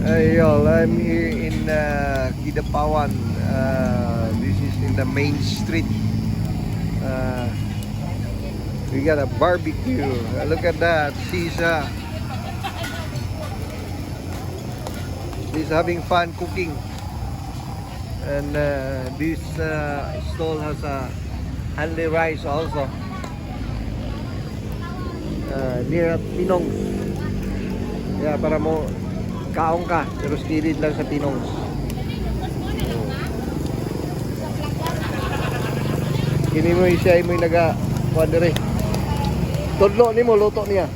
Y'all, I'm here in Kidapawan. This is in the main street. We got a barbecue. Look at that. She's having fun cooking. And this stall has a hanli rice also. Near Pinong. Yeah, para mo kaong ka, pero skilid lang sa Pinong. Kini mo siya mo naga kuadre. Tudlo ni mo luto niya.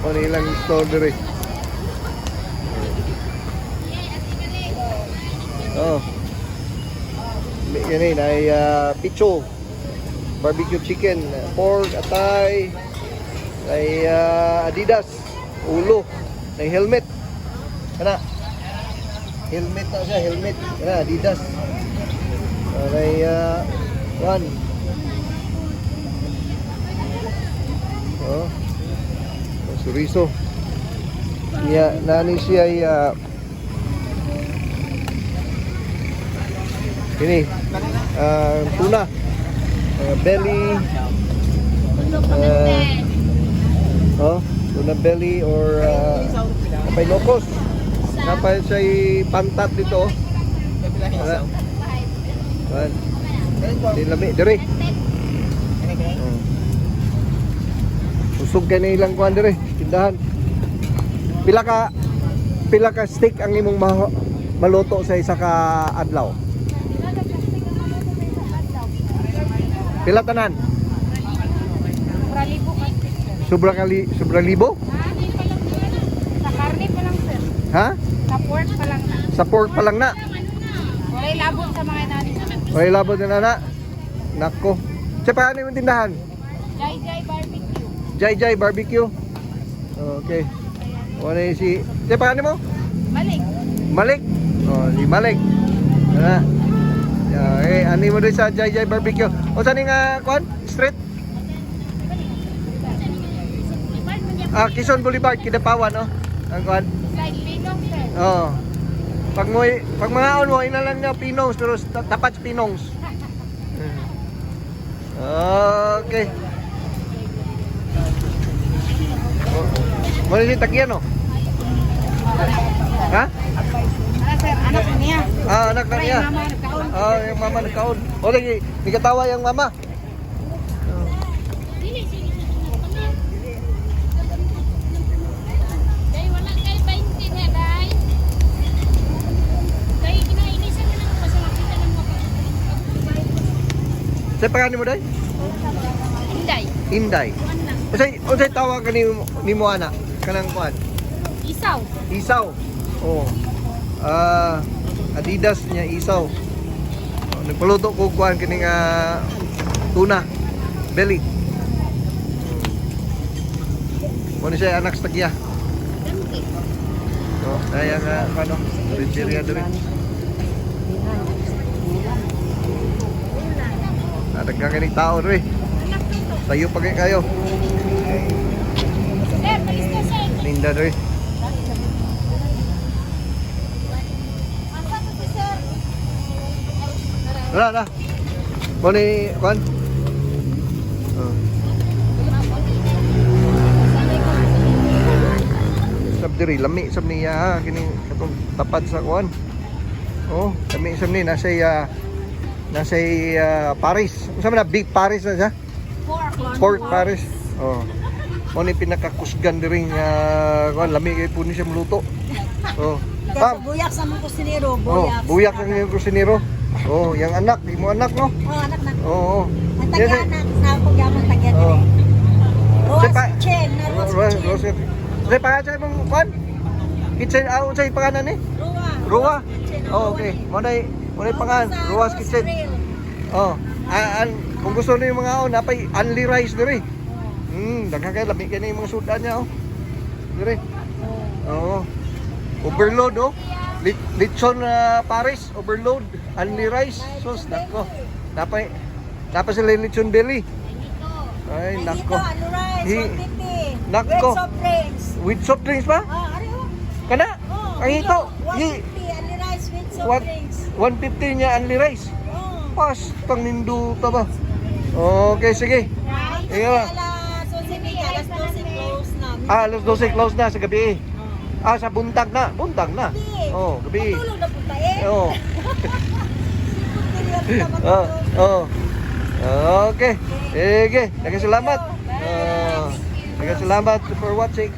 Ano ilang stall dire. Oh. Yan ay picho, barbecue chicken, pork, atay, ay Adidas, ulo, ay helmet. Kana. Helmet na siya, helmet. Kana Adidas. Ay one. Oh. Suriso. Niya nani siya ay ini tuna, belly, tuna belly or napay locos. Napay siya pantat dito. Dilami dire. Usog kay ilang kuan dire, tindahan. Pila ka stick ang imong maluto sa isa ka adlaw? Pila tanan? Sobra libo? Sa karne pa lang, sir. Ha? Sa pork pa lang na. Sa pork pa lang na? Walay labot sa mga nani. May labot na na? Nako. Sa paano yung tindahan? Jai Jai Barbecue. Jai Jai Barbecue. Okay. Wala yung si... Sa paano mo? Malik. Malik. Oh, si Malik. Okay, ani mo doon sa Jai Jai Barbecue. O saan yung kuan? Street? Quezon Boulevard, Kidapawan, no? Ang kuan? Like Pinong, sir. Oo. Pag mga on mo, ina lang niya Pinongs, pero tapat Pinongs. Okay. Mo si Takyan, no? Ha? Ano, sir? Anak niya. Anak na niya. Yung mama nagkaon. O, lagi, katawa yung mama. Sa pangalan mo day? Inday. Inday. Unsay tawag ka ni mo ana? Kanang kuan? Isaw. Isaw. Oh. Adidas niya isaw. Nagpaluto ko kuan kining tuna belly. Ano siya anak sa tagya? Oh, kaya nga ano, rinderya diri. Nagkakanig tao rin. Tayo pa kayo. Linda rin. Wala na. Muni, Juan? Sabdiri, lami sab niya. Kini katong tapat sa Juan. Oh, lami sab ni. Nasa Paris. Saan na? Big Paris na siya? Port Paris. Oh. Mo ni pinakakusgan diring lami kay puno siya maluto. Oh. Buyak sa mga kusinero, buyak. Oh, buyak sa mga kusinero. Oh, yang anak, di mo anak no? Oh, anak na. Oo. Ang tagyanan sa pagyaman tagyan. Oh. Roas Kitchen, na Roas Kitchen. Sa pangalan mong kwan? Kitchen sa pangalan ni? Roa. Oh, okay. Mo nay pangalan, Roas Kitchen. Oh, kung gusto niyo yung mga napay only rice dire. Daghan kay labi kay yung mga sudan niya oh. Dire. Oo. Overload oh. Lechon Paris, overload, only rice, sos, nako. Napay sila lechon belly. Ay, nako. Ano rice, Nako. soft drinks. With soft drinks pa? Ari oh. Kana? Oh, Ang ito. 150 only rice with soft What? drinks. 150 niya only rice. Oh. Pas, pangnindo ka ba? Okay, sige. Right? Iyo. Alas 11, alas 12 close na. Alas 12 close na sa gabi. Sa buntag na. Buntag na. Gabi. Oh, gabi. Matulog na punta eh. Oo. Sipot period na Oh, matulog. oh. Okay. Sige. Nagkasalamat. Nagkasalamat for watching.